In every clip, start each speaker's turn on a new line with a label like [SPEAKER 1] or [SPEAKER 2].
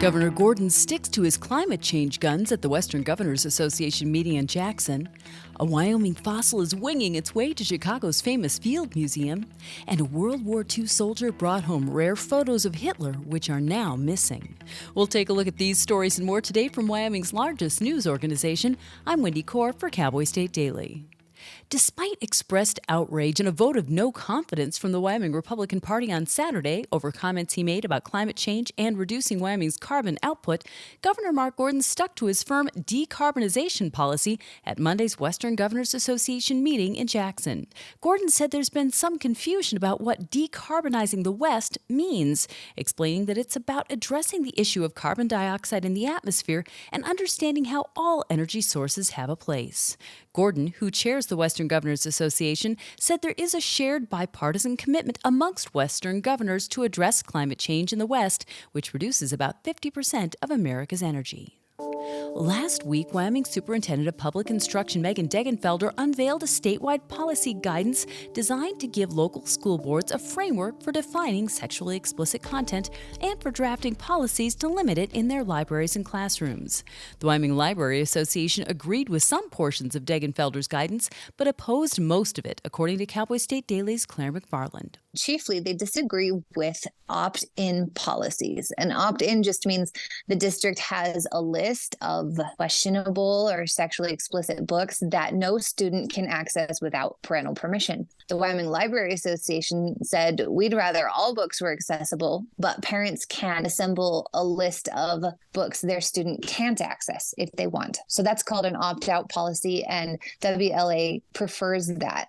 [SPEAKER 1] Governor Gordon sticks to his climate change guns at the Western Governors Association meeting in Jackson. A Wyoming fossil is winging its way to Chicago's famous Field Museum. And a World War II soldier brought home rare photos of Hitler, which are now missing. We'll take a look at these stories and more today from Wyoming's largest news organization. I'm Wendy Kaur for Cowboy State Daily. Despite expressed outrage and a vote of no confidence from the Wyoming Republican Party on Saturday over comments he made about climate change and reducing Wyoming's carbon output, Governor Mark Gordon stuck to his firm decarbonization policy at Monday's Western Governors Association meeting in Jackson. Gordon said there's been some confusion about what decarbonizing the West means, explaining that it's about addressing the issue of carbon dioxide in the atmosphere and understanding how all energy sources have a place. Gordon, who chairs the Western Governors Association, said there is a shared bipartisan commitment amongst Western governors to address climate change in the West, which produces about 50% of America's energy. Last week, Wyoming Superintendent of Public Instruction Megan Degenfelder unveiled a statewide policy guidance designed to give local school boards a framework for defining sexually explicit content and for drafting policies to limit it in their libraries and classrooms. The Wyoming Library Association agreed with some portions of Degenfelder's guidance, but opposed most of it, according to Cowboy State Daily's Claire McFarland.
[SPEAKER 2] Chiefly, they disagree with opt-in policies. And opt-in just means the district has a list of questionable or sexually explicit books that no student can access without parental permission. The Wyoming Library Association said, we'd rather all books were accessible, but parents can assemble a list of books their student can't access if they want. So that's called an opt-out policy, and WLA prefers that.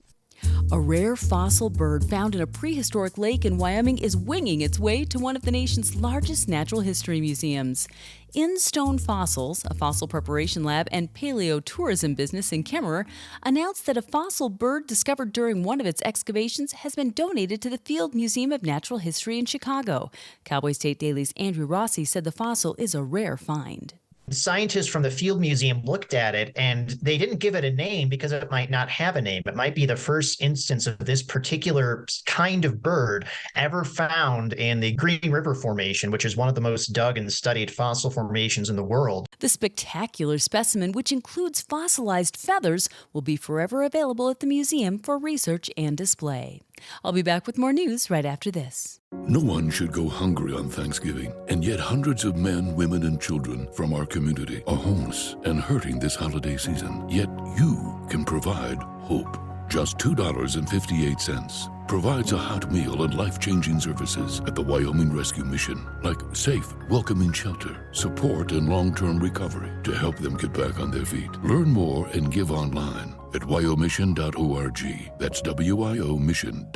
[SPEAKER 1] A rare fossil bird found in a prehistoric lake in Wyoming is winging its way to one of the nation's largest natural history museums. In Stone Fossils, a fossil preparation lab and paleotourism business in Kemmerer, announced that a fossil bird discovered during one of its excavations has been donated to the Field Museum of Natural History in Chicago. Cowboy State Daily's Andrew Rossi said the fossil is a rare find.
[SPEAKER 3] Scientists from the Field Museum looked at it and they didn't give it a name because it might not have a name. It might be the first instance of this particular kind of bird ever found in the Green River Formation, which is one of the most dug and studied fossil formations in the world.
[SPEAKER 1] The spectacular specimen, which includes fossilized feathers, will be forever available at the museum for research and display. I'll be back with more news right after this.
[SPEAKER 4] No one should go hungry on Thanksgiving, and yet hundreds of men, women, and children from our community are homeless and hurting this holiday season. Yet you can provide hope. Just $2.58 provides a hot meal and life-changing services at the Wyoming Rescue Mission, like safe, welcoming shelter, support, and long-term recovery to help them get back on their feet. Learn more and give online at wyomission.org. That's wyomission.org.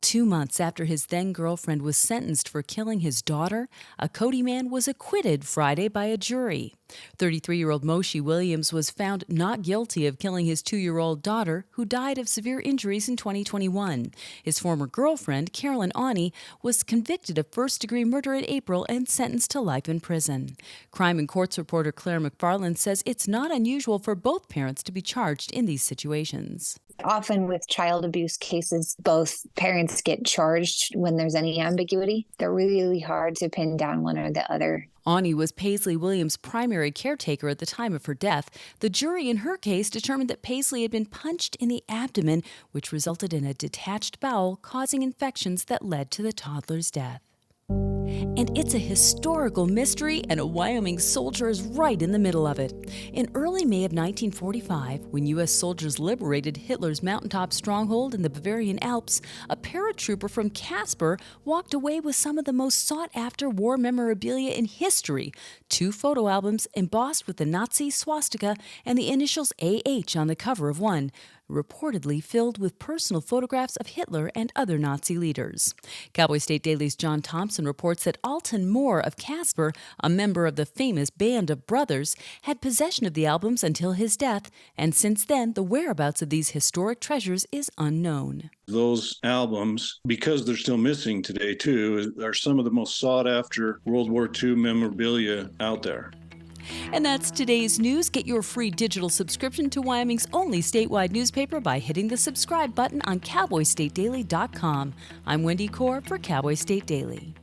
[SPEAKER 1] 2 months after his then-girlfriend was sentenced for killing his daughter, a Cody man was acquitted Friday by a jury. 33-year-old Moshe Williams was found not guilty of killing his 2-year-old daughter, who died of severe injuries in 2021. His former girlfriend, Carolyn Awney, was convicted of first-degree murder in April and sentenced to life in prison. Crime and Courts reporter Claire McFarland says it's not unusual for both parents to be charged in these situations.
[SPEAKER 2] Often with child abuse cases, both parents get charged when there's any ambiguity. They're really hard to pin down one or the other.
[SPEAKER 1] Awney was Paisley Williams' primary caretaker at the time of her death. The jury in her case determined that Paisley had been punched in the abdomen, which resulted in a detached bowel, causing infections that led to the toddler's death. And it's a historical mystery, and a Wyoming soldier is right in the middle of it. In early May of 1945, when U.S. soldiers liberated Hitler's mountaintop stronghold in the Bavarian Alps, a paratrooper from Casper walked away with some of the most sought-after war memorabilia in history: 2 photo albums embossed with the Nazi swastika and the initials AH on the cover of one, reportedly filled with personal photographs of Hitler and other Nazi leaders. Cowboy State Daily's John Thompson reports that Alton Moore of Casper, a member of the famous Band of Brothers, had possession of the albums until his death, and since then the whereabouts of these historic treasures is unknown.
[SPEAKER 5] Those albums, because they're still missing today too, are some of the most sought after World War II memorabilia out there.
[SPEAKER 1] And that's today's news. Get your free digital subscription to Wyoming's only statewide newspaper by hitting the subscribe button on CowboyStateDaily.com. I'm Wendy Kaur for Cowboy State Daily.